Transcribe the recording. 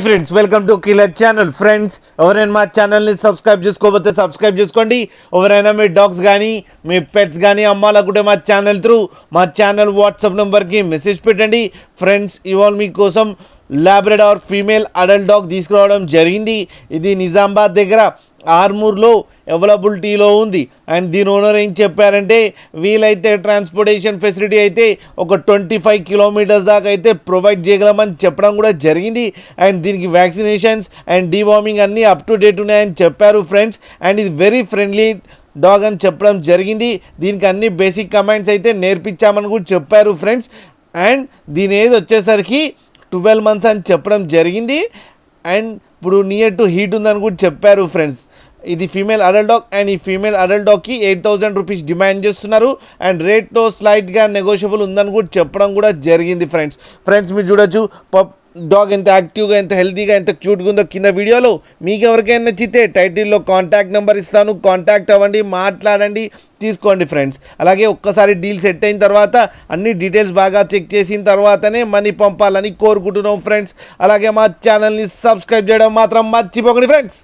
Friends welcome to killer channel. Friends ఎవరైనా మా ఛానల్ని సబ్స్క్రైబ్ చేసుకోకపోతే సబ్స్క్రైబ్ చేసుకోండి. ఎవరైనా మీ డాగ్స్ కానీ మీ పెట్స్ కానీ అమ్మాలనుకుంటే మా ఛానల్ త్రూ మా ఛానల్ వాట్సాప్ నెంబర్కి మెసేజ్ పెట్టండి. ఫ్రెండ్స్ ఇవాళ మీకోసం లాబ్రడార్ ఫీమేల్ అడల్ట్ డాగ్ తీసుకురావడం జరిగింది. ఇది నిజామాబాద్ దగ్గర ఆర్మూర్లో అవైలబిలిటీలో ఉంది. అండ్ దీని ఓనర్ ఏం చెప్పారంటే వీలైతే ట్రాన్స్పోర్టేషన్ ఫెసిలిటీ అయితే ఒక 25 కిలోమీటర్స్ దాకా అయితే ప్రొవైడ్ చేయగలమని చెప్పడం కూడా జరిగింది. అండ్ దీనికి వ్యాక్సినేషన్స్ అండ్ డీవార్మింగ్ అన్నీ అప్ టు డేట్ ఉన్నాయని చెప్పారు ఫ్రెండ్స్. అండ్ ఇది వెరీ ఫ్రెండ్లీ డాగ్ అని చెప్పడం జరిగింది. దీనికి అన్ని బేసిక్ కమాండ్స్ అయితే నేర్పించామని కూడా చెప్పారు ఫ్రెండ్స్. అండ్ దీని ఏజ్ వచ్చేసరికి 12 months అని చెప్పడం జరిగింది. అండ్ ఇప్పుడు నియర్ టు హీట్ ఉందని కూడా చెప్పారు ఫ్రెండ్స్. ఇది ఫీమేల్ అడల్ట్ డాగ్ అండ్ ఈ ఫీమేల్ అడల్ట్ డాగ్కి 8,000 రూపీస్ డిమాండ్ చేస్తున్నారు. అండ్ రేట్లో స్లైట్గా నెగోషియబుల్ ఉందని కూడా చెప్పడం కూడా జరిగింది ఫ్రెండ్స్ మీరు చూడొచ్చు డాగ్ ఎంత యాక్టివ్గా ఎంత హెల్తీగా ఎంత క్యూట్గా ఉందో కింద వీడియోలో. మీకు ఎవరికైనా నచ్చితే టైటిల్లో కాంటాక్ట్ నెంబర్ ఇస్తాను, కాంటాక్ట్ అవ్వండి, మాట్లాడండి, తీసుకోండి ఫ్రెండ్స్. అలాగే ఒక్కసారి డీల్ సెట్ అయిన తర్వాత అన్ని డీటెయిల్స్ బాగా చెక్ చేసిన తర్వాతనే మనీ పంపాలని కోరుకుంటున్నాం ఫ్రెండ్స్. అలాగే మా ఛానల్ని సబ్స్క్రైబ్ చేయడం మాత్రం మర్చిపోకండి ఫ్రెండ్స్.